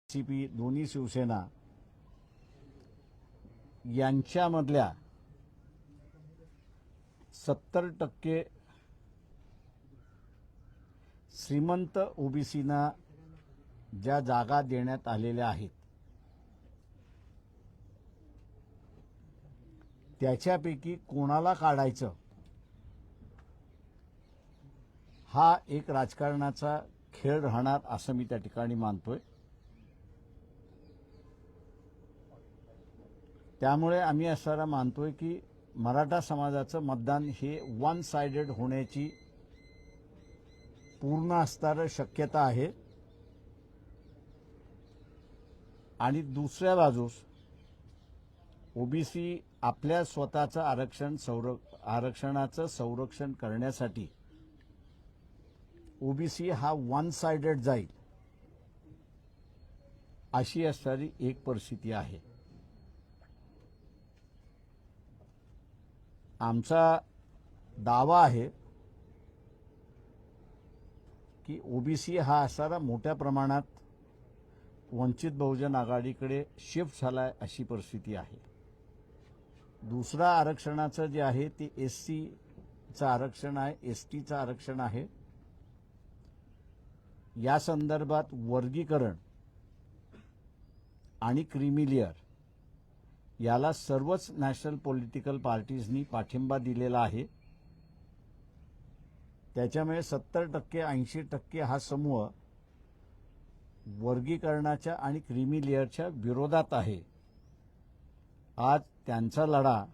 NCP दोन्ही शिवसेना यांच्यामधल्या 70% श्रीमंत ओबीसीना ज्या जागा देण्यात आलेल्या आहेत त्याच्यापैकी कोणाला काढायचं हा एक राजकारणाचा खेळ राहणार असं मी त्या ठिकाणी मानतोय। त्यामुळे आम्ही असं मानतोय की मराठा समाजाचं मतदान हे वन साइडेड होण्याची पूर्ण असणारी शक्यता आहे आणि दुसऱ्या बाजूस ओबीसी आपल्या स्वतःचं आरक्षणाचं संरक्षण करण्यासाठी ओबीसी हा वन साइडेड जाईल अशी असणारी एक परिस्थिती आहे। आमचा दावा आहे की ओबीसी हा असणारा मोठ्या प्रमाणात वंचित बहुजन आघाडीकडे शिफ्ट झालाय अशी परिस्थिती आहे। दुसरा आरक्षणाचं जे आहे ते एससीचं आरक्षण आहे, एसटीचं आरक्षण आहे। या संदर्भात वर्गीकरण आणि क्रीमी लेअर याला सर्वच नॅशनल पॉलिटिकल पार्टीजनी पाठिंबा दिलेला आहे। त्याच्यामुळे 70% 80% हा समूह वर्गीकरणाच्या आणि क्रीमी लेअरच्या विरोधात आहे। आज त्यांचा लढा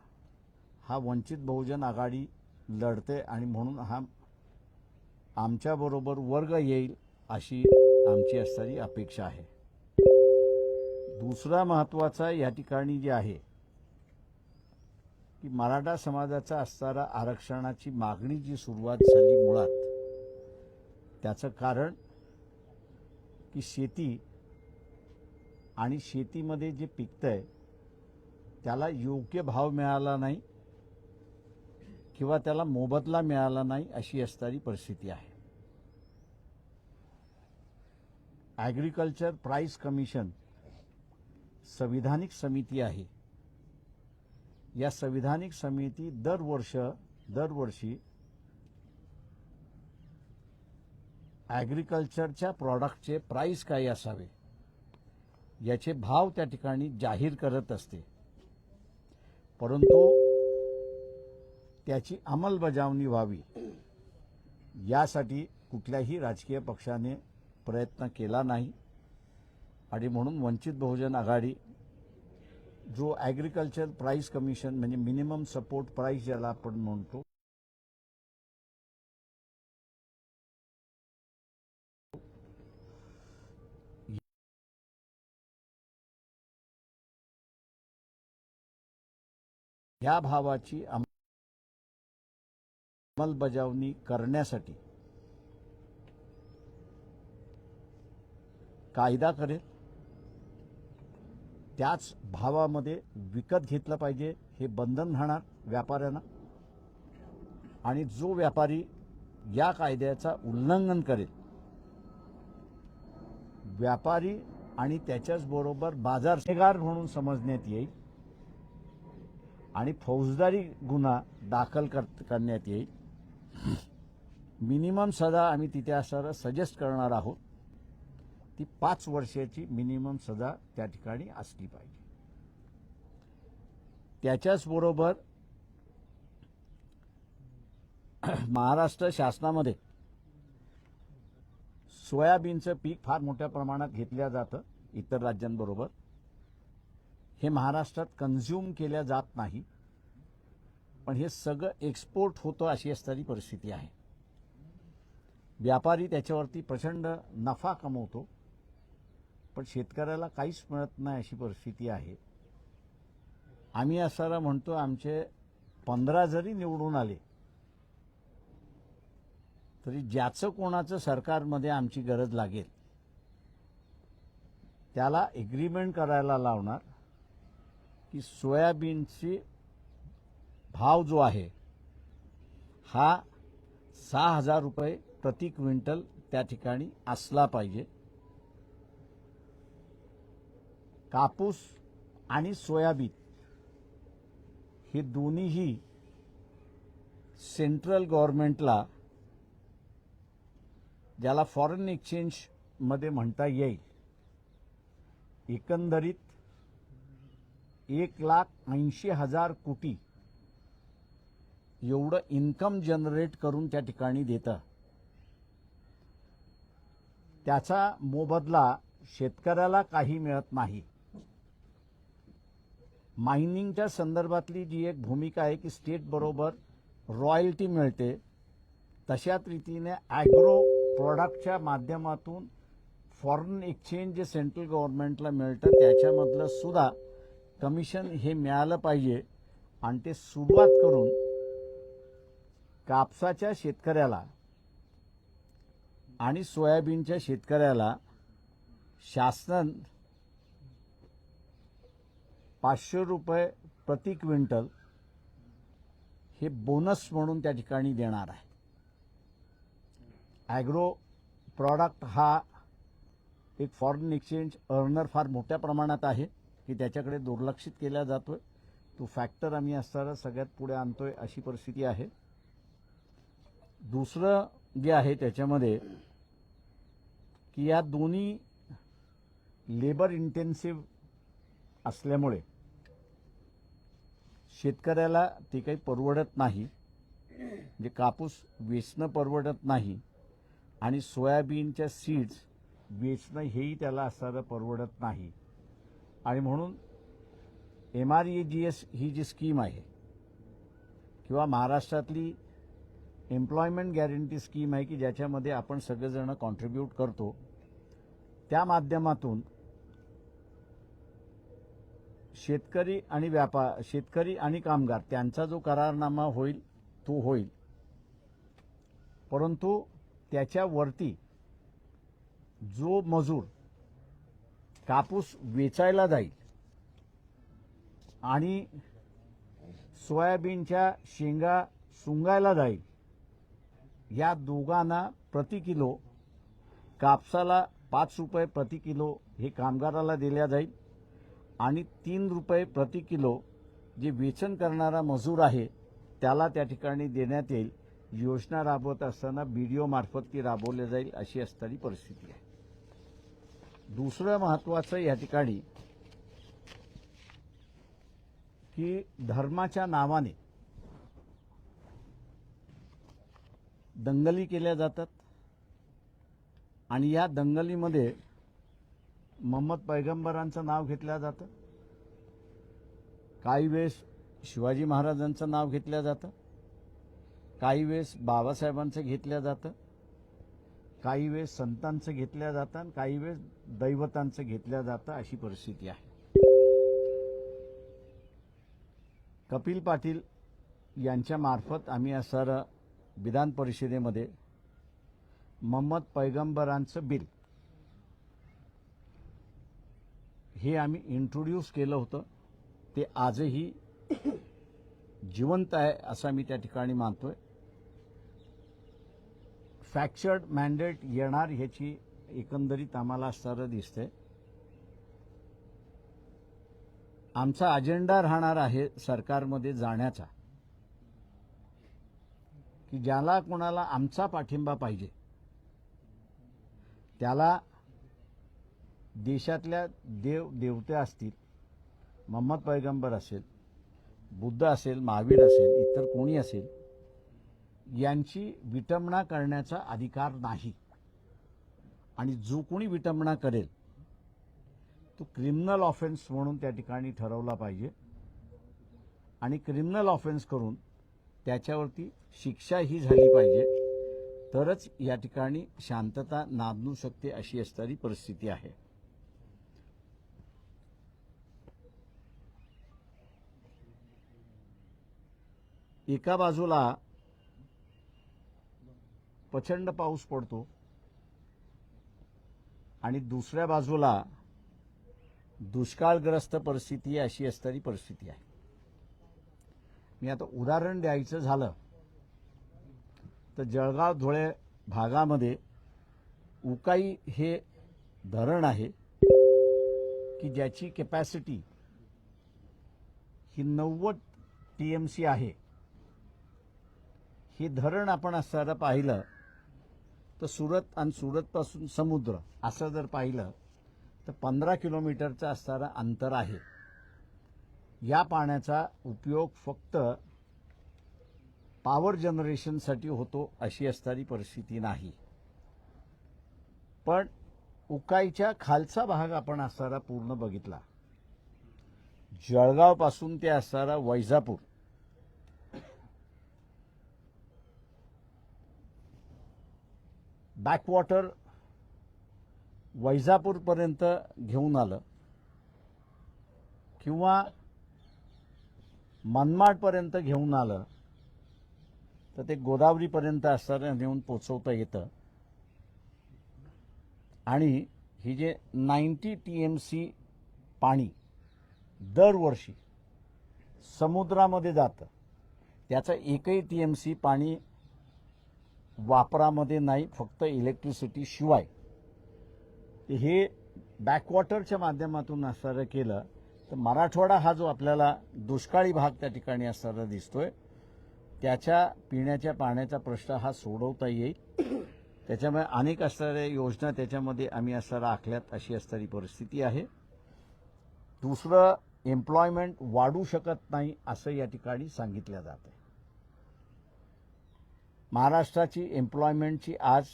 हा वंचित बहुजन आघाडी लढते आणि म्हणून हा आमच्याबरोबर वर्ग येईल अशी आमची असणारी अपेक्षा आहे। दुसरा महत्त्वाचा या ठिकाणी जे आहे की मराठा समाजाचा असणारा आरक्षणाची मागणी जी सुरुवात झाली मुळात त्याचं कारण की शेती आणि शेतीमध्ये जे पिकतंय त्याला योग्य भाव मिळाला नाही किंवा त्याला मोबदला मिळाला नाही अशी असणारी परिस्थिती आहे। ॲग्रिकल्चर प्राइस कमिशन संविधानिक समिती आहे। या संविधानिक समिती दरवर्षी ॲग्रिकल्चरच्या प्रॉडक्टचे प्राइस काय असावे याचे भाव त्या ठिकाणी जाहीर करत असते, परंतु त्याची अंमलबजावणी व्हावी यासाठी कुठल्याही राजकीय पक्षाने प्रयत्न केला नाही आणि म्हणून वंचित बहुजन आघाडी जो ॲग्रिकल्चर प्राइस कमिशन म्हणजे मिनिमम सपोर्ट प्राइस ज्याला आपण म्हणतो या भावाची अंमलबजावणी करण्यासाठी कायदा करेल। त्याच भावामध्ये विकत घेतलं पाहिजे हे बंधन राहणार व्यापाऱ्यांना आणि जो व्यापारी या कायद्याचा उल्लंघन करेल व्यापारी आणि त्याच्याच बरोबर बाजारपेगार म्हणून समजण्यात येईल आणि फौजदारी गुन्हा दाखल करण्यात येईल। मिनिमम सजा आम्ही तिथे असं सजेस्ट करणार आहोत ती 5 वर्षाची मिनिमम सजा त्या ठिकाणी असली पाहिजे। त्याच्याच बरोबर महाराष्ट्र शासनामध्ये सोयाबीनचं पीक फार मोठ्या प्रमाणात घेतलं जातं इतर राज्यांबरोबर। हे महाराष्ट्रात कन्झ्युम केल्या जात नाही पण हे सगळं एक्सपोर्ट होतं अशी असणारी परिस्थिती आहे। व्यापारी त्याच्यावरती प्रचंड नफा कमवतो पण शेतकऱ्याला काहीच मिळत नाही अशी परिस्थिती आहे। आम्ही असं म्हणतो आमचे 15 जरी निवडून आले तरी ज्याचं कोणाचं सरकारमध्ये आमची गरज लागेल त्याला एग्रीमेंट करायला लावणार की सोयाबीनची भाव जो आहे हा 6,000 रुपये प्रति क्विंटल त्या ठिकाणी असला पाहिजे। कापूस आणि सोयाबीन हे दोन्हीही सेंट्रल गव्हर्नमेंटला, ज्याला फॉरेन एक्सचेंज मध्ये म्हणता येईल, एकंदरीत 1,80,000 कोटी एवढं इन्कम जनरेट करून त्या ठिकाणी देतं. त्याचा मोबदला शेतकऱ्याला काही मिळत नाही. मायनिंगच्या संदर्भातली जी एक भूमिका आहे की स्टेट बरोबर रॉयल्टी मिळते, तशाच रीतीने ॲग्रो प्रोडक्टच्या माध्यमातून फॉरेन एक्सचेंज जे सेंट्रल गव्हर्नमेंटला मिळतं त्याच्यामधलं सुद्धा कमिशन हे मिळालं पाहिजे. आणि ते सुरुवात करून कापसाच्या शेतकऱ्याला आणि सोयाबीनच्या शेतकऱ्याला शासन 500 रुपये प्रति क्विंटल हे बोनस म्हणून त्या ठिकाणी देणार आहे. ॲग्रो प्रॉडक्ट हा एक फॉरेन एक्सचेंज अर्नर फार मोठ्या प्रमाणात आहे की त्याच्याकडे दुर्लक्षित केला जातोय. तो फॅक्टर आम्ही असताना सगळ्यात पुढे आणतोय अशी परिस्थिती आहे. दुसरं जे आहे त्याच्यामध्ये की या दोन्ही लेबर इंटेन्सिव्ह असल्यामुळे शेतकऱ्याला ते काही परवडत नाही. म्हणजे कापूस वेचणं परवडत नाही आणि सोयाबीनच्या सीड्स वेचणं हेही त्याला असणारं परवडत नाही. आणि म्हणून MREGS ही जी स्कीम आहे किंवा महाराष्ट्रातली एम्प्लॉयमेंट गॅरंटी स्कीम आहे की ज्याच्यामध्ये आपण सगळेजण कॉन्ट्रीब्यूट करतो, त्या माध्यमातून शेतकरी आणि कामगार त्यांचा जो करारनामा होईल तो होईल, परंतु त्याच्यावरती जो मजूर कापूस वेचायला जाईल आणि सोयाबीनच्या शेंगा सुंगायला जाईल, या दोघांना प्रति किलो कापसाला 5 रुपये प्रति किलो हे कामगाराला दिल्या जाईल आणि 3 रुपये प्रति किलो जे वेचन करणारा मजूर आहे त्याला त्या ठिकाणी देण्यात येईल. योजना राबवत असताना BDO मार्फत ती राबवली जाईल अशी असणारी परिस्थिती आहे. दुसरं महत्त्वाचं या ठिकाणी की धर्माच्या नावाने दंगली केल्या जातात आणि या दंगलीमध्ये मोहम्मद पैगंबरांचं नाव घेतलं जातं, काही वेळेस शिवाजी महाराजांचं नाव घेतलं जातं, काही वेळेस बाबासाहेबांचं घेतलं जातं, काही वेळेस संतांचं घेतलं जातं आणि काही वेळेस दैवतांचं घेतलं जातं अशी परिस्थिती आहे. कपिल पाटील यांच्या मार्फत आम्ही असणारं विधान परिषदेमध्ये मोहम्मद पैगंबरांचं बिल हे आम्ही इंट्रोड्यूस केलं होतं. ते आजही जिवंत आहे असं मी त्या ठिकाणी मानतोय. फ्रॅक्चर्ड मॅन्डेट येणार ह्याची एकंदरीत आम्हाला असणारं दिसतंय. आमचा अजेंडा राहणार आहे सरकारमध्ये जाण्याचा की ज्याला कोणाला आमचा पाठिंबा पाहिजे त्याला देशातल्या देवते असतील, मोहम्मद पैगंबर असेल, बुद्ध असेल, महावीर असेल, इतर कोणी असेल, यांची विटंबना करण्याचा अधिकार नाही. आणि जो कोणी विटंबना करेल तो क्रिमिनल ऑफेन्स म्हणून त्या ठिकाणी ठरवला पाहिजे आणि क्रिमिनल ऑफेन्स करून त्याच्यावरती शिक्षा ही झाली पाहिजे, तरच या ठिकाणी शांतता नांदू शकते अशी असणारी परिस्थिती आहे. एका बाजूला प्रचंड पाऊस पडतो आणि दुसऱ्या बाजूला दुष्काळग्रस्त परिस्थिती अशी असणारी परिस्थिती आहे. मी आता उदाहरण द्यायचं झालं तर जळगाव धुळे भागामध्ये उकाई हे धरण आहे की ज्याची कॅपॅसिटी ही 90 TMC आहे. हे धरण आपण असं पाहिलं तर सुरत आणि सुरतपासून समुद्र असं जर पाहिलं तर 15 किलोमीटरचं असणारं अंतर आहे. या पाण्याचा उपयोग फक्त पॉवर जनरेशनसाठी होतो अशी असणारी परिस्थिती नाही. पण उकाईच्या खालचा भाग आपण असणारा पूर्ण बघितला, जळगावपासून ते असणारा वैजापूर, बॅकवॉटर वैजापूरपर्यंत घेऊन आलं किंवा मनमाडपर्यंत घेऊन आलं तर ते गोदावरीपर्यंत असणारं नेऊन पोचवता येतं. आणि ही जे 90 TMC पाणी दरवर्षी समुद्रामध्ये जातं, त्याचं एकही TMC पाणी वापरामध्ये नाही, फक्त इलेक्ट्रिसिटी शिवाय. हे बॅकवॉटरच्या माध्यमातून असणारं केलं तर मराठवाडा हा जो आपल्याला दुष्काळी भाग त्या ठिकाणी असणारा दिसतोय, त्याच्या पिण्याच्या पाण्याचा प्रश्न हा सोडवता येईल. त्याच्यामुळे अनेक असणाऱ्या योजना त्याच्यामध्ये आम्ही असणारा आखल्यात अशी असणारी परिस्थिती आहे. दुसरं, एम्प्लॉयमेंट वाढू शकत नाही असं या ठिकाणी सांगितलं जातं. महाराष्ट्राची एम्प्लॉयमेंटची आज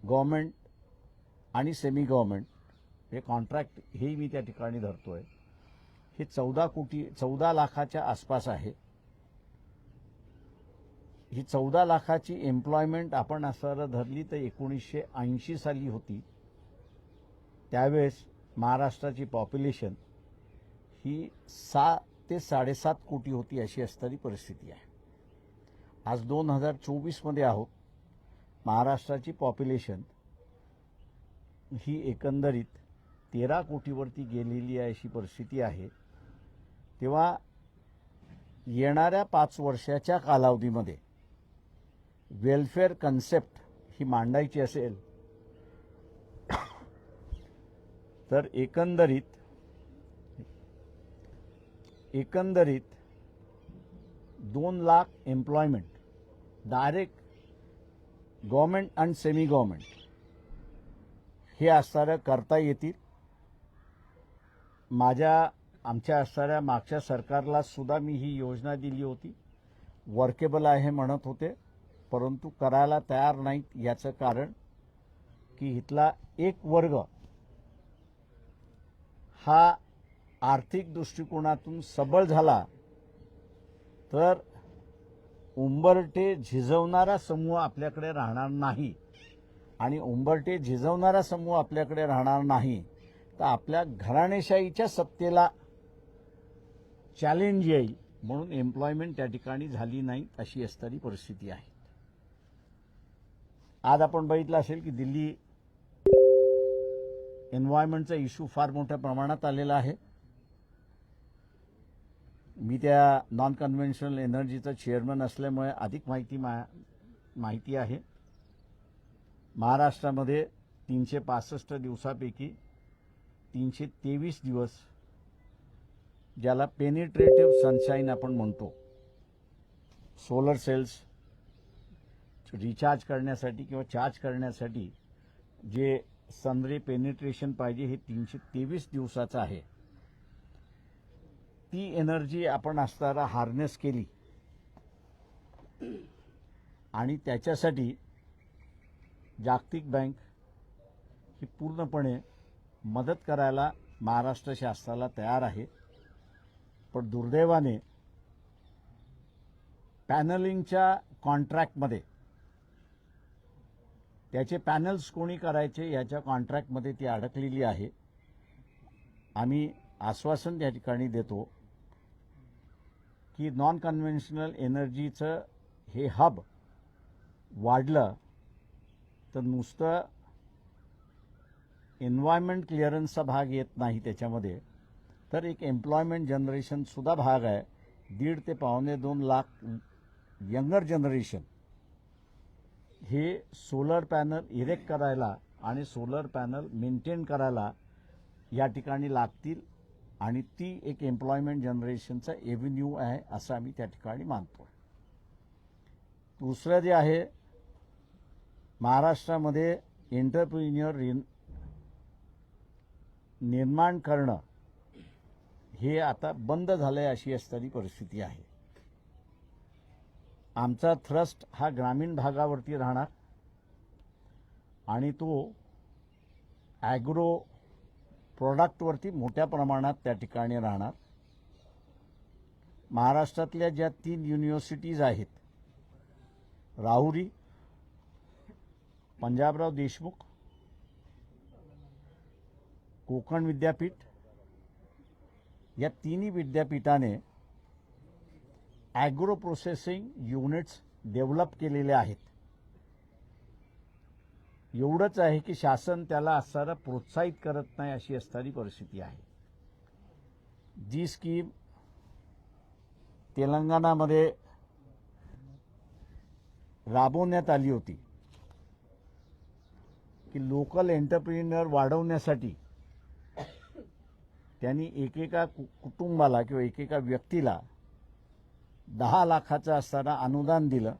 गव्हर्नमेंट आणि सेमी गव्हर्नमेंट हे कॉन्ट्रॅक्ट हे मी त्या ठिकाणी धरतोय, हे 14 लाखाच्या आसपास आहे. ही 14 लाखाची एम्प्लॉयमेंट आपण असं धरली तर 1980 साली होती. त्यावेळेस महाराष्ट्राची पॉप्युलेशन ही 6 ते 7.5 कोटी होती अशी असणारी परिस्थिती आहे. आज 2024 आहोत. महाराष्ट्राची पॉप्युलेशन ही एकंदरीत 13 कोटीवरती गेलेली आहे अशी परिस्थिती आहे. तेव्हा येणाऱ्या 5 वर्षाच्या कालावधीमध्ये वेलफेअर कन्सेप्ट ही मांडायची असेल तर एकंदरीत 2 लाख एम्प्लॉयमेंट डायरेक्ट गव्हर्नमेंट आणि सेमी गव्हर्नमेंट हे असणारं करता येतील. आमच्या असणाऱ्या मागच्या सरकारला सुद्धा मी ही योजना दिली होती, वर्केबल आहे म्हणत होते, परंतु करायला तयार नाहीत. याचं कारण की इथला एक वर्ग हा आर्थिक दृष्टिकोनातून सबळ झाला तर उंबरठे झिजवणारा समूह आपल्याकडे राहणार नाही. आणि उंबरठे झिजवणारा समूह आपल्याकडे राहणार नाही तर आपल्या घराणेशाहीच्या सत्तेला चॅलेंज येईल. म्हणून एम्प्लॉयमेंट त्या ठिकाणी झाली नाही अशी असणारी परिस्थिती आहे. आज आपण बघितलं असेल की दिल्ली एन्व्हायरमेंटचा इश्यू फार मोठ्या प्रमाणात आलेला आहे. मी त्या नॉन कन्व्हेन्शनल एनर्जीचा चेअरमन असल्यामुळे अधिक माहिती आहे. महाराष्ट्रामध्ये 365 दिवसापैकी 323 दिवस ज्याला पेनिट्रेटिव्ह सनशाईन आपण म्हणतो, सोलर सेल्स रिचार्ज करण्यासाठी किंवा चार्ज करण्यासाठी जे सनरे पेनिट्रेशन पाहिजे हे 323 दिवसाचं आहे. ती एनर्जी आपण असताना हार्नेस केली आणि त्याच्यासाठी जागतिक बँक ही पूर्णपणे मदत करायला महाराष्ट्र शासनाला तयार आहे. पण दुर्दैवाने पॅनलिंगच्या कॉन्ट्रॅक्टमध्ये त्याचे पॅनल्स कोणी करायचे याच्या कॉन्ट्रॅक्टमध्ये ती अडकलेली आहे. आम्ही आश्वासन त्या ठिकाणी देतो की नॉन कन्व्हेन्शनल एनर्जीचं हे हब वाढलं तर नुसतं एन्व्हायरमेंट क्लिअरन्सचा भाग येत नाही त्याच्यामध्ये, तर एक एम्प्लॉयमेंट जनरेशनसुद्धा भाग आहे. 1.5 ते 2.25 लाख यंगर जनरेशन हे सोलर पॅनल इरेक्ट करायला आणि सोलर पॅनल मेंटेन करायला या ठिकाणी लागतील आणि ती एक एम्प्लॉयमेंट जनरेशनचा एव्हेन्यू आहे असं आम्ही त्या ठिकाणी मानतो. दुसरं जे आहे, महाराष्ट्रामध्ये एंटरप्रिन्युअर निर्माण करणं हे आता बंद झालंय अशी असणारी परिस्थिती आहे. आमचा थ्रस्ट हा ग्रामीण भागावरती राहणार आणि तो ॲग्रो प्रोडक्टवरती मोठ्या प्रमाणात त्या ठिकाणी राहणार. महाराष्ट्रातल्या ज्या 3 युनिव्हर्सिटीज आहेत, राहुरी, पंजाबराव देशमुख, कोकण विद्यापीठ, या तिन्ही विद्यापीठाने ॲग्रो प्रोसेसिंग युनिट्स डेव्हलप केलेले आहेत. एवढंच आहे की शासन त्याला असणारा प्रोत्साहित करत नाही अशी असणारी परिस्थिती आहे. जी स्कीम तेलंगणामध्ये राबवण्यात आली होती की लोकल एंटरप्रिन्युअर वाढवण्यासाठी त्यांनी एकेका कुटुंबाला किंवा एकेका व्यक्तीला 10 लाखाचं असताना अनुदान दिलं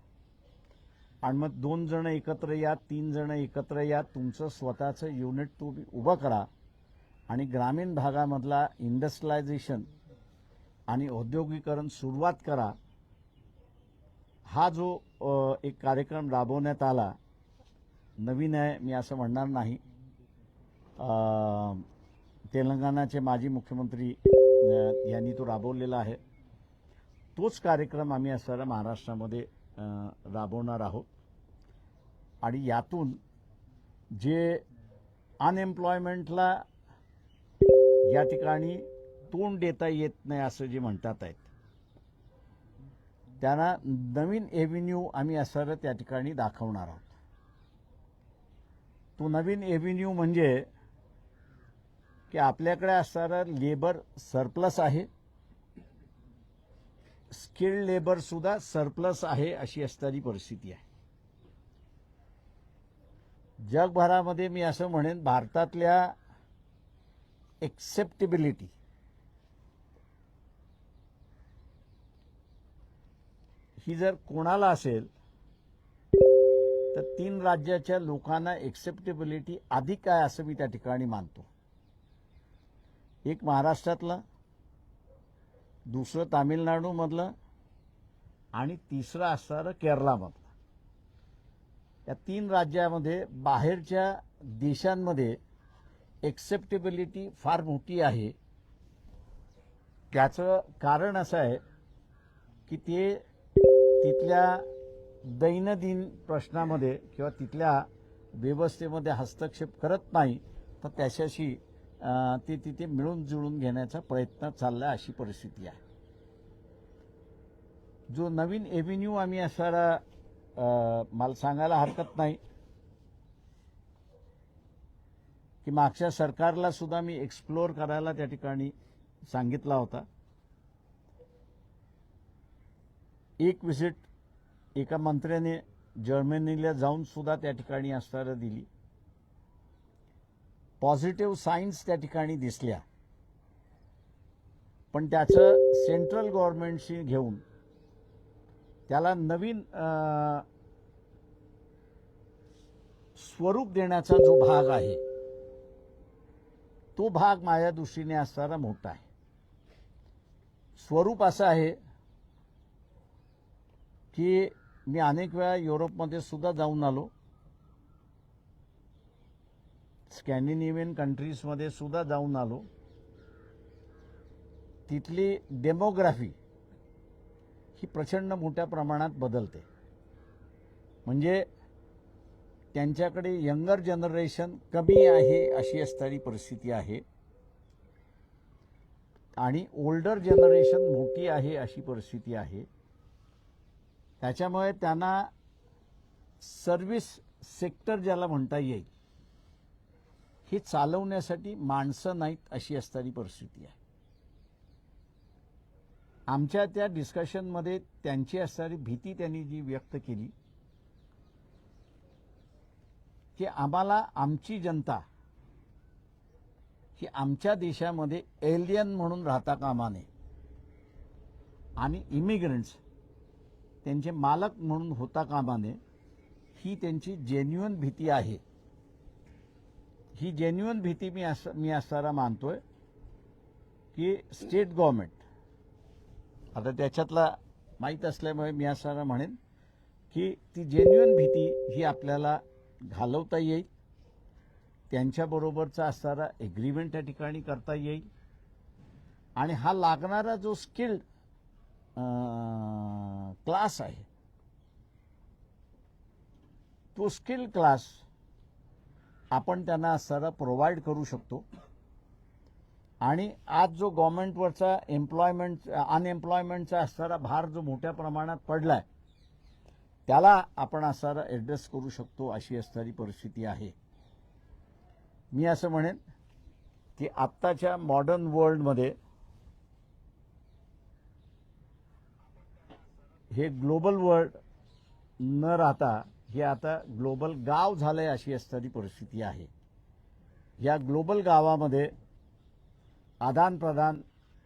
आणि मग 2 जण एकत्र या, 3 जण एकत्र या, तुमचं स्वतःचं युनिट तुम्ही उभं करा आणि ग्रामीण भागामधला इंडस्ट्रियलायझेशन आणि औद्योगिकरण सुरुवात करा. हा जो एक कार्यक्रम राबवण्यात आला, नवीन आहे मी असं म्हणणार नाही. तेलंगणाचे माजी मुख्यमंत्री यांनी तो राबवलेला आहे. तोच कार्यक्रम आम्ही असणारा महाराष्ट्रामध्ये राबवणार आहोत आणि यातून जे अनएम्प्लॉयमेंटला या ठिकाणी तोंड देता येत नाही असं जे म्हणतात आहेत, त्यांना नवीन एव्हेन्यू आम्ही असणारं त्या ठिकाणी दाखवणार आहोत. तो नवीन एव्हेन्यू म्हणजे की आपल्याकडे असणारं लेबर सरप्लस आहे, स्किल्ड लेबर सुद्धा सरप्लस आहे अशी असणारी परिस्थिती आहे. जगभरामध्ये मी असं म्हणेन, भारतातल्या एक्सेप्टेबिलिटी ही जर कोणाला असेल तर 3 राज्याच्या लोकांना एक्सेप्टेबिलिटी अधिक आहे असं मी त्या ठिकाणी मानतो. एक महाराष्ट्रातलं, दुसरं तामिळनाडूमधलं आणि तिसरं असणारं केरळामधलं. या 3 राज्यामध्ये बाहेरच्या देशांमध्ये एक्सेप्टेबिलिटी फार मोठी आहे. त्याचं कारण असं आहे की ते तिथल्या दैनंदिन प्रश्नामध्ये किंवा तिथल्या व्यवस्थेमध्ये हस्तक्षेप करत नाही, तर त्याच्याशी ते तिथे मिळून जुळून घेण्याचा प्रयत्न चालला अशी परिस्थिती आहे. जो नवीन एव्हेन्यू आम्ही असणारा, मला सांगायला हरकत नाही की मागच्या सरकारला सुद्धा मी एक्सप्लोर करायला त्या ठिकाणी सांगितला होता. एक व्हिजिट एका मंत्र्याने जर्मनीला जाऊन सुद्धा त्या ठिकाणी असणारं दिली. पॉझिटिव्ह साईन्स त्या ठिकाणी दिसल्या, पण त्याचं सेंट्रल गव्हर्नमेंटशी घेऊन त्याला नवीन स्वरूप देण्याचा जो भाग आहे, तो भाग माझ्या दृष्टीने असणारा मोठा आहे. स्वरूप असं आहे की मी अनेक वेळा युरोपमध्ये सुद्धा जाऊन आलो, स्कॅन्डिनेव्हियन कंट्रीजमध्ये सुद्धा जाऊन आलो. तिथली डेमोग्राफी ही प्रचंड मोठ्या प्रमाणात बदलते. म्हणजे त्यांच्याकडे यंगर जनरेशन कमी आहे अशी असणारी परिस्थिती आहे आणि ओल्डर जनरेशन मोठी आहे अशी परिस्थिती आहे. त्याच्यामुळे त्यांना सर्व्हिस सेक्टर ज्याला म्हणता येईल हे चालवण्यासाठी माणसं नाहीत अशी असणारी परिस्थिती आहे. आमच्या त्या डिस्कशनमध्ये त्यांची असणारी भीती त्यांनी जी व्यक्त केली की आम्हाला आमची जनता की आमच्या देशामध्ये एलियन म्हणून राहता कामा नये आणि इमिग्रंट्स त्यांचे मालक म्हणून होता कामा नये, ही त्यांची जेन्युइन भीती आहे. ही जेन्युइन भीती मी असताना मानतोय की स्टेट गव्हर्नमेंट, आता त्याच्यातला माहीत असल्यामुळे मी असताना म्हणेन की ती जेन्युइन भीती ही आपल्याला घालवता येईल. त्यांच्याबरोबरचा असणारा एग्रीमेंट त्या ठिकाणी करता येईल आणि हा लागणारा जो स्किल्ड क्लास आहे, तो स्किल्ड क्लास आपण त्यांना असणारा प्रोव्हाइड करू शकतो. आणि आज जो गव्हर्नमेंटवरचा अनएम्प्लॉयमेंटचा असणारा भार जो मोठ्या प्रमाणात पडलाय, त्याला आपण असणारा ॲड्रेस करू शकतो, अशी असणारी परिस्थिती आहे. मी असं म्हणेन की आत्ताच्या मॉडर्न वर्ल्डमध्ये हे ग्लोबल वर्ल्ड न राहता हे आता ग्लोबल गाव झालंय, अशी असणारी परिस्थिती आहे. या ग्लोबल गावामध्ये आदान प्रदान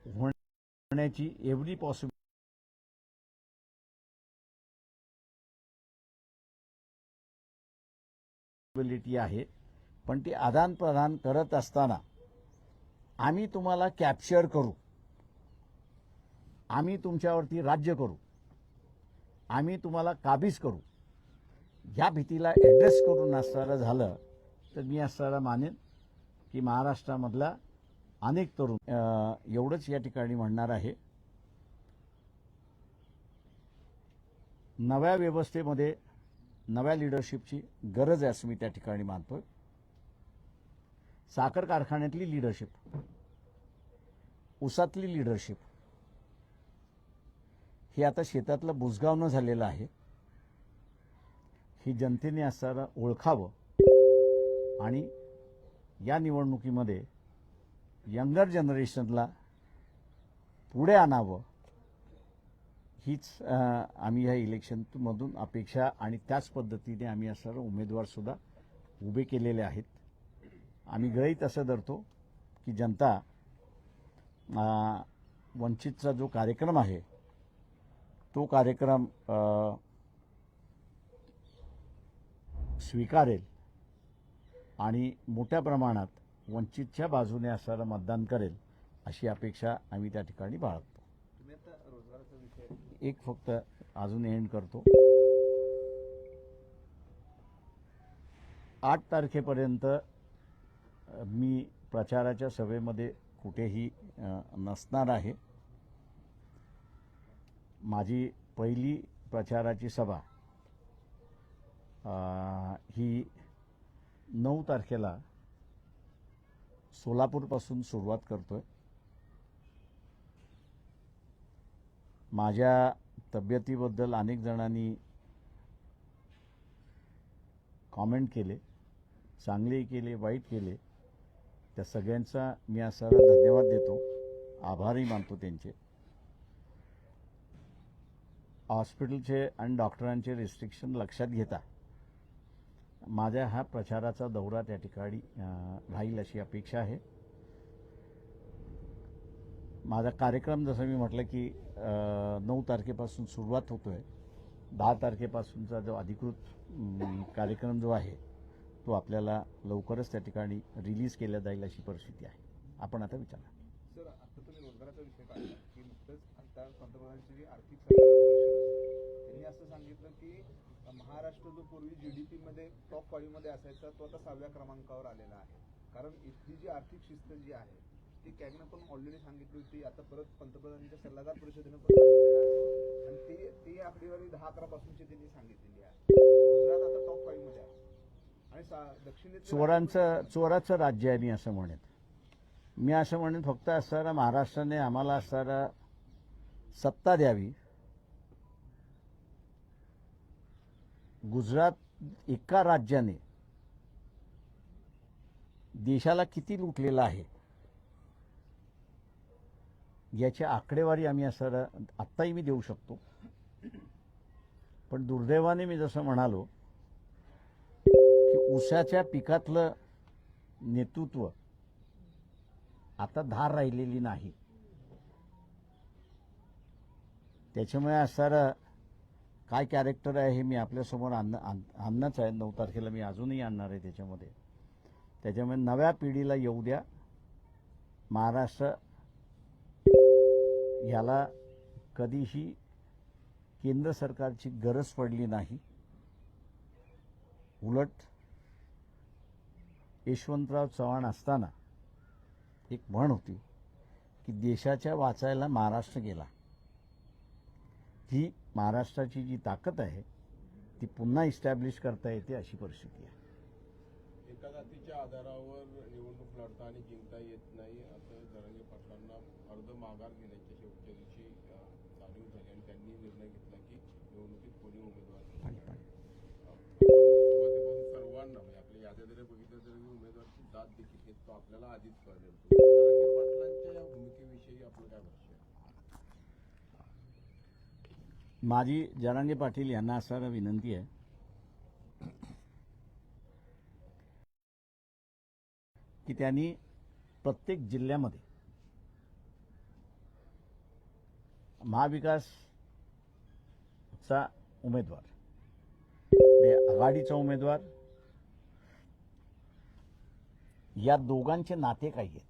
होण्याची एवढी पॉसिबिलिटी आहे. पण ती आदान प्रदान करत असताना आम्ही तुम्हाला कॅप्चर करू, आम्ही तुमच्यावरती राज्य करू, आम्ही तुम्हाला काबीज करू, ह्या भीतीला ॲड्रेस करून असणारं झालं तर मी असणारा मानेन की महाराष्ट्रामधला अनेक तरुण एवढंच या ठिकाणी म्हणणार आहे. नव्या व्यवस्थेमध्ये नव्या लिडरशिपची गरज आहे असं मी त्या ठिकाणी मानतोय. साखर कारखान्यातली लिडरशिप, ऊसातली लिडरशिप हे आता शेतातलं बुजगावणं झालेलं आहे. ही जनतेने असणारं ओळखावं आणि या निवडणुकीमध्ये यंगर जनरेशनला पुढे आणावं, हीच आम्ही ह्या इलेक्शनमधून अपेक्षा आणि त्याच पद्धतीने आम्ही असणारे उमेदवारसुद्धा उभे केलेले आहेत. आम्ही गृहीत असं धरतो की जनता वंचितचा जो कार्यक्रम आहे तो कार्यक्रम स्वीकारेल आणि मोठ्या प्रमाणात वंचितच्या बाजूने असणारं मतदान करेल, अशी अपेक्षा आम्ही त्या ठिकाणी बाळगतो. एक फक्त अजून एंड करतो. 8 तारखेपर्यंत मी प्रचाराच्या सभेमध्ये कुठेही नसणार आहे. माझी पहिली प्रचाराची सभा ही 9 तारखेला सोलापूरपासून सुरुवात करतोय. माझ्या तब्येतीबद्दल अनेक जणांनी कॉमेंट केले, चांगले केले, वाईट केले. त्या सगळ्यांचा मी असा धन्यवाद देतो, आभारही मानतो त्यांचे. हॉस्पिटलचे आणि डॉक्टरांचे रिस्ट्रिक्शन लक्षात घेता माझ्या हा प्रचाराचा दौरा त्या ठिकाणी राहील अशी अपेक्षा आहे. माझा कार्यक्रम जसं मी म्हटलं की 9 तारखेपासून सुरुवात होतोय. 10 तारखेपासूनचा जो अधिकृत कार्यक्रम जो आहे तो आपल्याला लवकरच त्या ठिकाणी रिलीज केला जाईल अशी परिस्थिती आहे. आपण आता विचारा. सर, आता तुम्ही रोजगाराचा विषय काढला की नुकतंच आता पंतप्रधानांची जी आर्थिक सल्लागार परिषद असते त्यांनी असं सांगितलं की महाराष्ट्र जो पूर्वी GDP मध्ये टॉप 5 मध्ये असायचा तो आता 6व्या क्रमांकावर आलेला आहे. कारण इथली जी आर्थिक शिस्त जी आहे ती कॅगनं पण ऑलरेडी सांगितली होती, आता परत पंतप्रधानांच्या सल्लागार परिषदेनं पण सांगितलेलं आहे आणि ती आकडेवारी 10-11 पासूनची त्यांनी सांगितलेली आहे. गुजरात आता टॉप 5 मध्ये आहे आणि दक्षिणेत चोराचं राज्य आहे. मी असं म्हणेन फक्त असणारा महाराष्ट्राने आम्हाला असणारा सत्ता द्यावी. गुजरात एका राज्याने देशाला किती लुटलेलं आहे याची आकडेवारी आम्ही असणारा आत्ताही मी देऊ शकतो. पण दुर्दैवाने मी जसं म्हणालो की ऊसाच्या पिकातलं नेतृत्व आता धार राहिलेली नाही. त्याच्यामुळे असणारं काय कॅरेक्टर आहे हे मी आपल्यासमोर आणणंच आहे. 9 तारखेला मी अजूनही आणणार आहे त्याच्यामध्ये. त्याच्यामुळे नव्या पिढीला येऊ द्या. महाराष्ट्र याला कधीही केंद्र सरकारची गरज पडली नाही. उलट यशवंतराव चव्हाण असताना एक म्हण होती की देशाच्या वाचायला महाराष्ट्र गेला. ही महाराष्ट्राची जी ताकद आहे ती पुन्हा इस्टॅब्लिश करता येते अशी परिस्थिती आहे. एका जातीच्या आधारावर निवडणूक लढता आणि जिंकता येत नाही असं जरांगे पाटलांना अर्ध माघार घेण्याच्या शेवटच्या दिवशी जाणीव झाली आणि त्यांनी निर्णय घेतला की निवडणुकीत कोणी उमेदवार सुरुवातीपासून सर्वांना म्हणजे आपल्या याद्या जरी बघितलं तरी उमेदवारची जात देखील हे तो आपल्याला आधीच कळले होते. जरांगे पाटलांच्या या भूमिकेविषयी आपलं काय भाष्य आहे? माझी जरांगे पाटील यांना असणारी विनंती आहे की त्यांनी प्रत्येक जिल्ह्यामध्ये महाविकासचा उमेदवार, आघाडीचा उमेदवार या दोघांचे नाते काय आहेत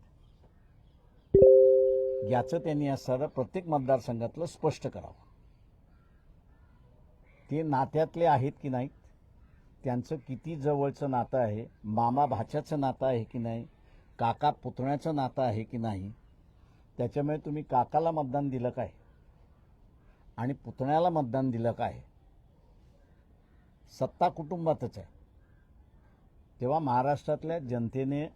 याचं त्यांनी असणारं प्रत्येक मतदारसंघातलं स्पष्ट करावं. ते नात्यातले आहेत की नाहीत, त्यांचं किती जवळचं नातं आहे, मामा भाच्याचं नातं आहे की नाही, काका पुतण्याचं नातं आहे की नाही. त्याच्यामुळे तुम्ही काकाला मतदान दिलं काय आणि पुतण्याला मतदान दिलं काय, सत्ता कुटुंबातच आहे. तेव्हा महाराष्ट्रातल्या जनतेने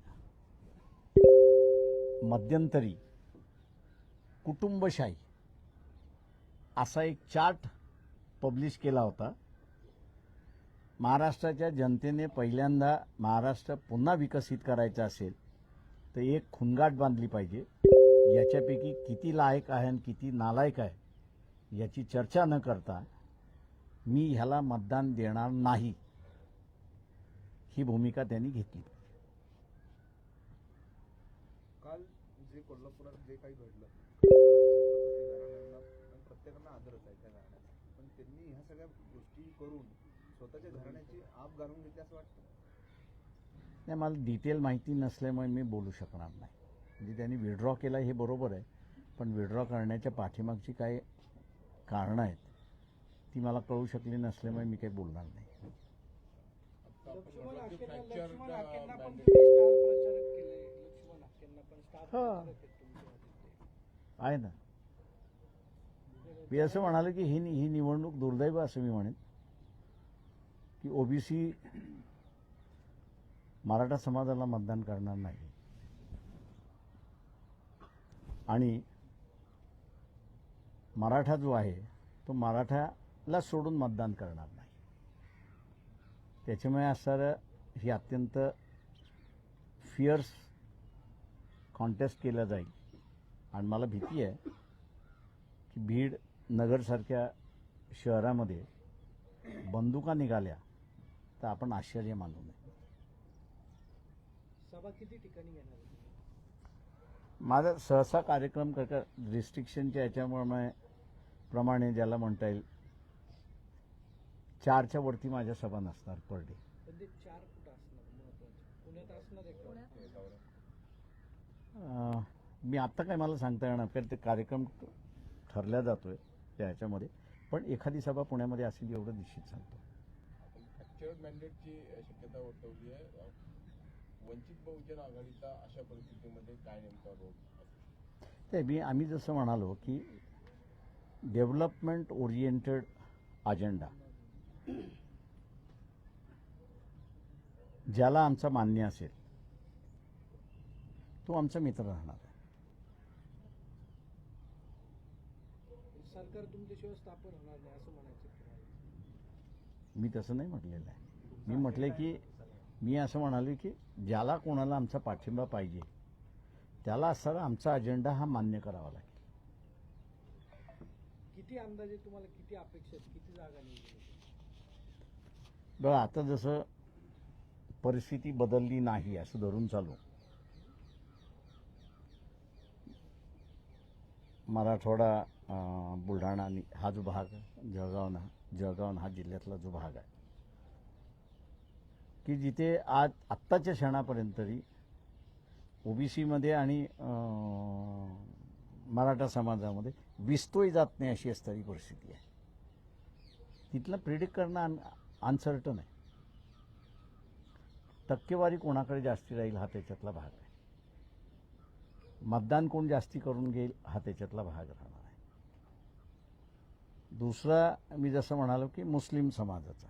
मध्यंतरी कुटुंबशाही असा एक चार्ट पब्लिश केला होता. महाराष्ट्राच्या जनतेने पहिल्यांदा महाराष्ट्र पुन्हा विकसित करायचा असेल तर एक खुणगाठ बांधली पाहिजे. याच्यापैकी किती लायक आहे आणि किती नालायक आहे याची चर्चा न करता मी ह्याला मतदान देणार नाही ही भूमिका त्यांनी घेतली. काल जे कोल्हापुरात जे काही घडलं, छत्रपती घराण्यांना प्रत्येकांना आदरच आहे त्या घराण्याचा, पण त्यांनी ह्या सगळ्या गोष्टी करून स्वतःच्या घराण्याची आप घालून घेतली असं वाटतं. नाही, मला डिटेल माहिती नसल्यामुळे मी बोलू शकणार नाही. म्हणजे त्यांनी विड्रॉ केला हे बरोबर आहे, पण विड्रॉ करण्याच्या पाठीमागची काय कारणं आहेत ती मला कळू शकली नसल्यामुळे मी काही बोलणार नाही. लक्ष्मण हाकेंना पण तुम्ही स्टार प्रचारक केले. लक्ष्मण हाकेंना पण स्टार हा. प्रचारक आहेत तुमच्या हाती. आहे ना. मी असं म्हणालो की ही निवडणूक दुर्दैव असं मी म्हणेन की ओबीसी मराठा समाजाला मतदान करणार नाही आणि मराठा जो आहे तो मराठाला सोडून मतदान करणार नाही. त्याच्यामुळे असणारं ही अत्यंत फिअर्स कॉन्टेस्ट केलं जाईल आणि मला भीती आहे की बीड नगरसारख्या शहरामध्ये बंदुका निघाल्या तर आपण आश्चर्य मानू नये. सभा किती ठिकाणी घेणार आहे? माझा सहसा कार्यक्रम रिस्ट्रिक्शनच्या याच्यामुळे प्रमाणे ज्याला म्हणता येईल 4च्या वरती माझ्या सभा नसणार पर डे. पण ते 4 कुठं असणार महत्वाचं? पुण्यात असणार आहे का? मी आत्ता काय मला सांगता येणार कारण ते कार्यक्रम ठरला जातोय त्या ह्याच्यामध्ये, पण एखादी सभा पुण्यामध्ये असेल एवढं निश्चित सांगतो. फॅक्चर्ड मॅन्डेटची शक्यता वर्तवली आहे. वंचित बहुजन आघाडीचा अशा परिस्थितीमध्ये काय नेमका रोल असू? ते आम्ही जसं म्हणालो की डेव्हलपमेंट ओरिएंटेड अजेंडा ज्याला आमचा मान्य असेल तो आमचा मित्र राहणार आहे. सरकार तुमच्याशिवाय स्थापन होणार नाही असं म्हणायचं तुम्हाला? मी तसं नाही म्हटलेलं आहे. मी म्हटलं की मी असं म्हणालो की ज्याला कोणाला आमचा पाठिंबा पाहिजे त्याला असणारा आमचा अजेंडा हा मान्य करावा लागेल. किती अंदाजे तुम्हाला किती अपेक्षा आहेत? किती जागा निवडून? बघा आता जसं परिस्थिती बदलली नाही असं धरून चालू मराठवाडा बुलढाणा आणि हा जो भाग जळगाव हा जिल्ह्यातला जो भाग आहे की जिथे आज आत्ताच्या क्षणापर्यंत तरी ओबीसीमध्ये आणि मराठा समाजामध्ये विस्तोही जात नाही अशी असणारी परिस्थिती आहे. तिथलं प्रिडिक्ट करणं अनसर्टन आहे. टक्केवारी कोणाकडे जास्ती राहील हा त्याच्यातला भाग आहे. मतदान कोण जास्ती करून घेईल हा त्याच्यातला भाग राहणार आहे. दुसरा मी जसं म्हणालो की मुस्लिम समाजाचा,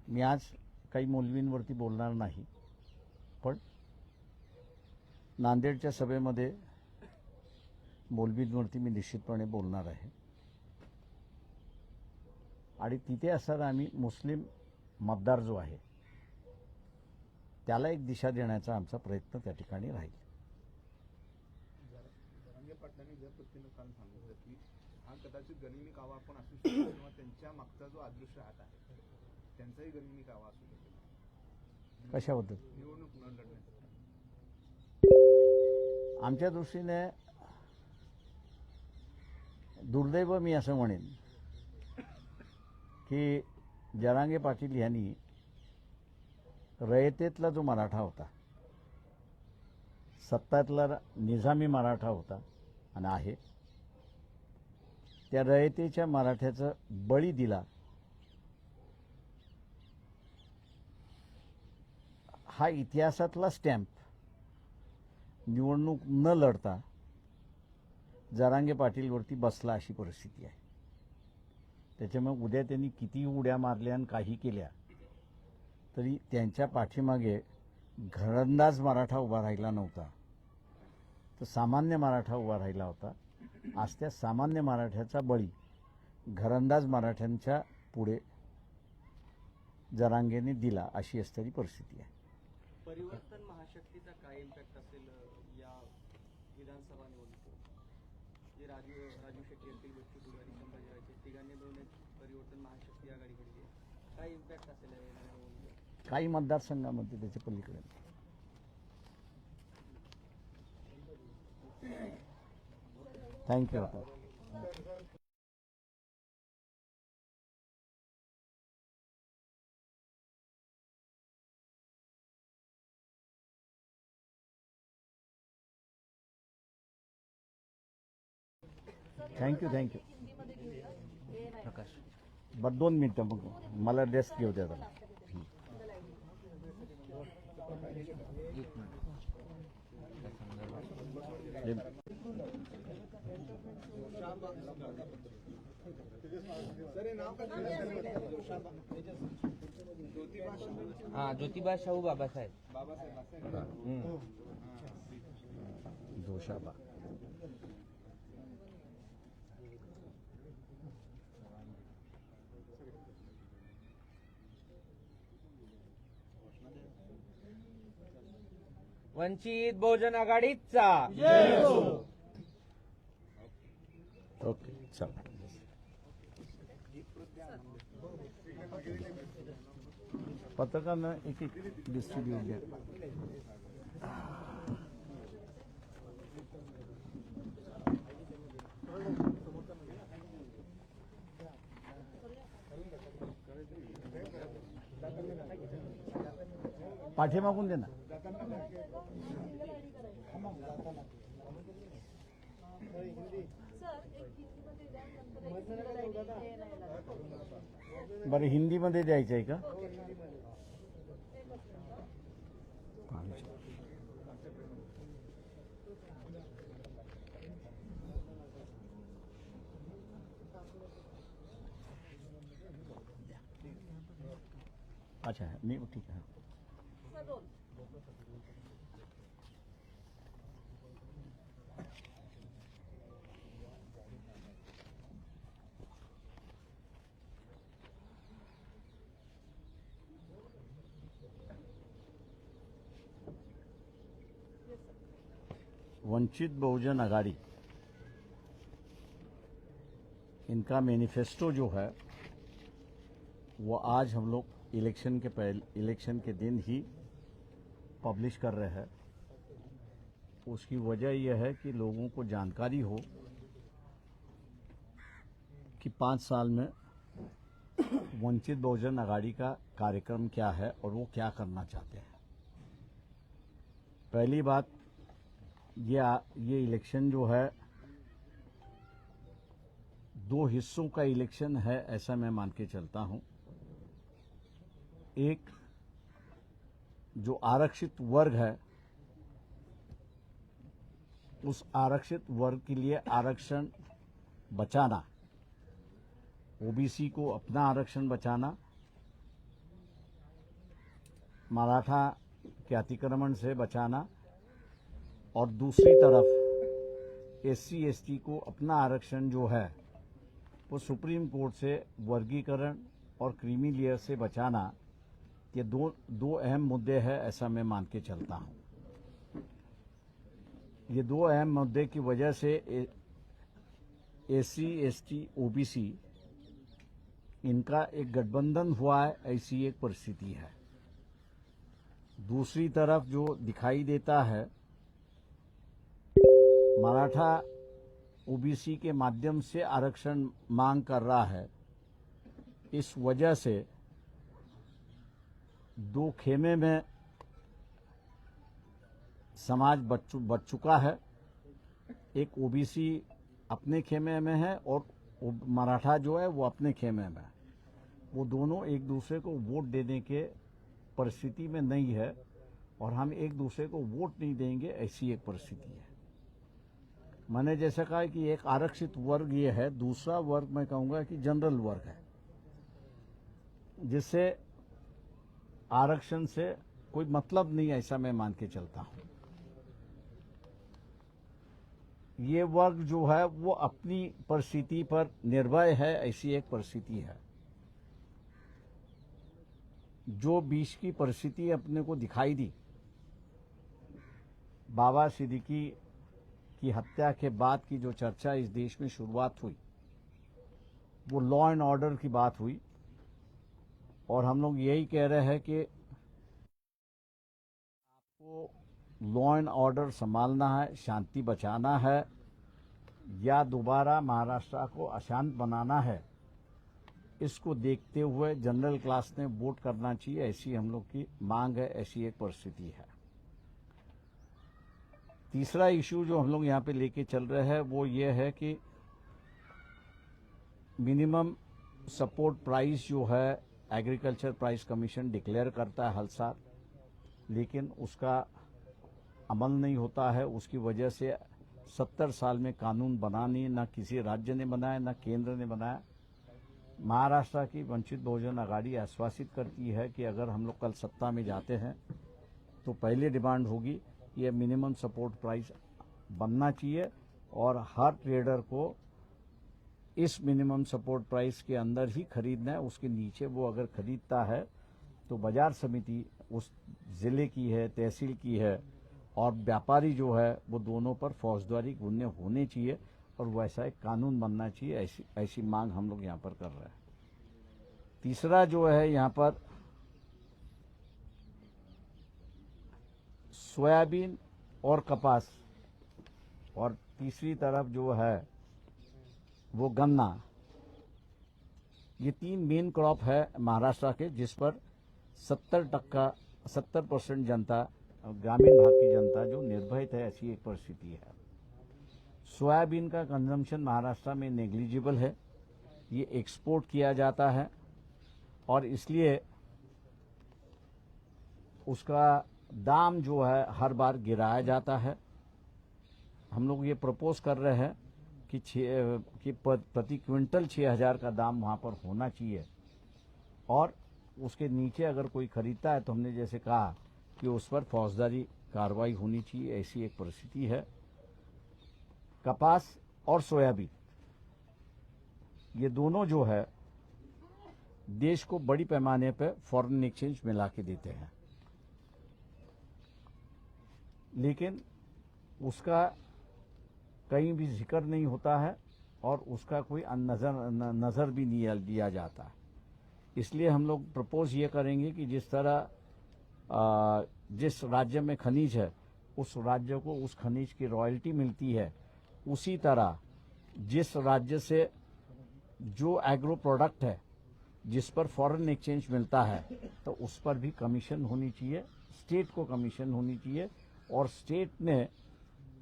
मी आज काही मौलवींवरती बोलणार नाही, पण नांदेडच्या सभेमध्ये मौलवींवरती मी निश्चितपणे बोलणार आहे आणि तिथे असणारा आम्ही मुस्लिम मतदार जो आहे त्याला एक दिशा देण्याचा आमचा प्रयत्न त्या ठिकाणी राहील. जरांगे पाटलांनी ज्या पद्धतीनं काल सांगितलं की हा कदाचित गनिमी कावा पण असू शकतो किंवा त्यांच्या मागचा जो अदृश्य हात आहे त्यांचाही गनिमी कावा असू शकेल कशाबद्दल? निवडणूक न लढण्याचा. आमच्या दृष्टीने दुर्दैव मी असं म्हणेन की जरांगे पाटील यांनी रयतेतला जो मराठा होता, सत्तातला निजामी मराठा होता आणि आहे, त्या रयतेच्या मराठ्याचं बळी दिला. हा इतिहासातला स्टॅम्प निवडणूक न लढता जरांगे पाटीलवरती बसला अशी परिस्थिती आहे. त्याच्यामुळे उद्या त्यांनी किती उड्या मारल्या आणि काही केल्या तरी त्यांच्या पाठीमागे घरंदाज मराठा उभा राहिला नव्हता, तर सामान्य मराठा उभा राहिला होता. आज त्या सामान्य मराठ्याचा बळी घरंदाज मराठ्यांच्या पुढे जरांगेने दिला अशी असणारी परिस्थिती आहे. परिवर्तन महाशक्तीचा काय इम्पॅक्ट असेल या विधानसभा निवडणुकीवर? जे राजू शेट्टी असतील, बच्चू कडू आणि संभाजीराजे तिघांनी मिळून एक परिवर्तन महाशक्ती आघाडी केली आहे. काय इम्पॅक्ट असेल या निवडणुकीवर? काही मतदारसंघामध्ये त्याच्या पलीकडे. थँक्यू. थँक्यू. प्रकाश बरं 2 मिनटं मग मला डेस्क घेऊ द्या त्याला. सर हे नाव काय? ज्योतिबा शाहू बाबासाहेब. बाबासाहेब असं आहे का? जोशाबा. वंचित बहुजन आघाडीचा ओके चल. पत्रकारांना एक डिस्ट्रीब्यूट द्या. पाठीमागून दे ना. बरं हिंदीमध्ये द्यायचं आहे का? अच्छा मी ठीक आहे. वंचित बहुजन आघाड़ी इनका मैनिफेस्टो जो है वो आज हम लोग इलेक्शन के दिन ही पब्लिश कर रहे हैं उसकी वजह यह है कि लोगों को जानकारी हो कि 5 साल में वंचित बहुजन आघाड़ी का कार्यक्रम क्या है और वो क्या करना चाहते हैं। पहली बात, ये इलेक्शन जो है 2 हिस्सों का इलेक्शन है, ऐसा मैं मान के चलता हूं। एक जो आरक्षित वर्ग है, उस आरक्षित वर्ग के लिए आरक्षण बचाना, ओबीसी को अपना आरक्षण बचाना, मराठा के अतिक्रमण से बचाना, और दूसरी तरफ एससी एसटी को अपना आरक्षण जो है वो सुप्रीम कोर्ट से वर्गीकरण और क्रीमी लेयर से बचाना। ये दो अहम मुद्दे हैं, ऐसा मैं मान के चलता हूं। ये 2 अहम मुद्दे की वजह से एससी एसटी ओबीसी इनका एक गठबंधन हुआ है, ऐसी एक परिस्थिति है। दूसरी तरफ जो दिखाई देता है, मराठा ओबीसी के माध्यम से आरक्षण मांग कर रहा है। इस वजह से 2 खेमे में समाज बच चुका है। एक ओबीसी अपने खेमे में है और मराठा जो है वो अपने खेमे में है। वो दोनों एक दूसरे को वोट देने के परिस्थिति में नहीं है और हम एक दूसरे को वोट नहीं देंगे, ऐसी एक परिस्थिति है। मैंने जैसा कहा कि एक आरक्षित वर्ग ये है, दूसरा वर्ग मैं कहूँगा कि जनरल वर्ग है, जिससे आरक्षण से कोई मतलब नहीं, ऐसा मैं मान के चलता हूँ। ये वर्ग जो है वो अपनी परिस्थिति पर निर्भय है, ऐसी एक परिस्थिति है। जो बीच की परिस्थिति अपने को दिखाई दी, बाबा सिद्दीकी की हत्या के बाद की जो चर्चा इस देश में शुरुआत हुई, वो लॉ एंड ऑर्डर की बात हुई। और हम लोग यही कह रहे हैं कि आपको लॉ एंड ऑर्डर संभालना है, शांति बचाना है, या दोबारा महाराष्ट्र को अशांत बनाना है। इसको देखते हुए जनरल क्लास ने वोट करना चाहिए, ऐसी हम लोग की मांग है, ऐसी एक परिस्थिति है। तीसरा इशू जो हम लोग यहाँ पे लेके चल रहे हैं वो ये है कि मिनिमम सपोर्ट प्राइस जो है एग्रीकल्चर प्राइस कमीशन डिक्लेयर करता है हर साल, लेकिन उसका अमल नहीं होता है। उसकी वजह से 70 साल में कानून बना नहीं, ना किसी राज्य ने बनाया, ना केंद्र ने बनाया। महाराष्ट्र की वंचित बहुजन आघाड़ी आश्वासित करती है कि अगर हम लोग कल सत्ता में जाते हैं तो पहली डिमांड होगी ये मिनिमम सपोर्ट प्राइस बनना चाहिए और हर ट्रेडर को इस मिनिमम सपोर्ट प्राइस के अंदर ही खरीदना है। उसके नीचे वो अगर खरीदता है तो बाजार समिति उस जिले की है, तहसील की है, और व्यापारी जो है वो दोनों पर फौजदारी गुन्हे होने चाहिए और वैसा एक कानून बनना चाहिए। ऐसी मांग हम लोग यहाँ पर कर रहे हैं। तीसरा जो है यहाँ पर सोयाबीन और कपास, और तीसरी तरफ जो है वो गन्ना, ये 3 मेन क्रॉप है महाराष्ट्र के, जिस पर 70% जनता, ग्रामीण भाग की जनता जो निर्भरित है, ऐसी एक परिस्थिति है। सोयाबीन का कंजम्पशन महाराष्ट्र में नेग्लिजिबल है, ये एक्सपोर्ट किया जाता है और इसलिए उसका दाम जो है हर बार गिराया जाता है। हम लोग ये प्रपोज कर रहे हैं कि प्रति क्विंटल 6,000 का दाम वहाँ पर होना चाहिए और उसके नीचे अगर कोई खरीदता है तो हमने जैसे कहा कि उस पर फौजदारी कार्रवाई होनी चाहिए, ऐसी एक परिस्थिति है। कपास और सोयाबीन ये दोनों जो है देश को बड़ी पैमाने पर फॉरेन एक्सचेंज मिला के देते हैं, लेकिन उसका कहीं भी जिक्र नहीं होता है और उसका कोई नज़र भी नहीं दिया जाता है। इसलिए हम लोग प्रपोज ये करेंगे कि जिस तरह जिस राज्य में खनिज है उस राज्य को उस खनिज की रॉयल्टी मिलती है, उसी तरह जिस राज्य से जो एग्रो प्रोडक्ट है जिस पर फॉरेन एक्सचेंज मिलता है तो उस पर भी कमीशन होनी चाहिए, स्टेट को कमीशन होनी चाहिए। और स्टेट में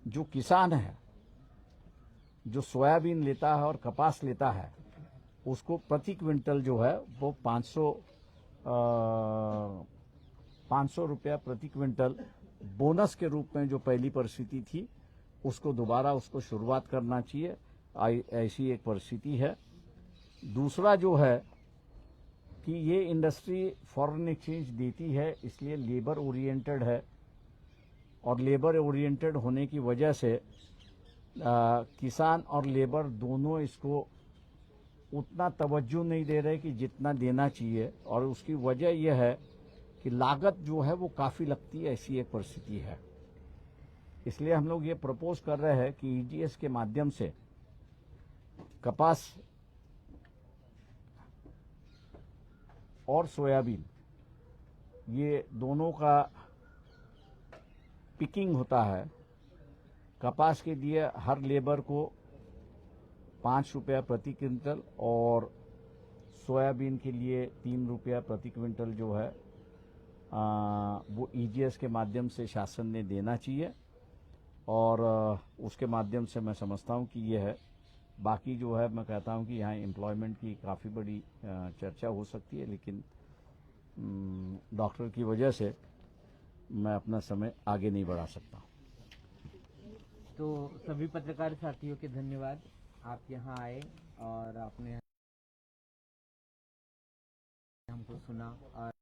जो किसान है जो सोयाबीन लेता है और कपास लेता है उसको प्रति क्विंटल जो है वो 500 रुपया प्रति क्विंटल बोनस के रूप में जो पहली परिस्थिति थी उसको दोबारा उसको शुरुआत करना चाहिए। ऐसी एक परिस्थिति है। दूसरा जो है कि ये इंडस्ट्री फॉरेन एक्सचेंज देती है इसलिए लेबर ओरिएंटेड है और लेबर ओरिएंटेड होने की वजह से किसान और लेबर दोनों इसको उतना तवज्जो नहीं दे रहे कि जितना देना चाहिए और उसकी वजह यह है कि लागत जो है वो काफ़ी लगती है। ऐसी एक परिस्थिति है। इसलिए हम लोग ये प्रपोज कर रहे हैं कि ईजीएस के माध्यम से कपास और सोयाबीन ये दोनों का पिकिंग होता है। कपास के लिए हर लेबर को 5 रुपया प्रति क्विंटल और सोयाबीन के लिए 3 रुपया प्रति क्विंटल जो है वो ईजीएस के माध्यम से शासन ने देना चाहिए और उसके माध्यम से मैं समझता हूँ कि ये है। बाकी जो है मैं कहता हूँ कि यहाँ एम्प्लॉयमेंट की काफ़ी बड़ी चर्चा हो सकती है, लेकिन डॉक्टर की वजह से मैं अपना समय आगे नहीं बढ़ा सकता। तो सभी पत्रकार साथियों के धन्यवाद, आप यहाँ आए और आपने हमको सुना और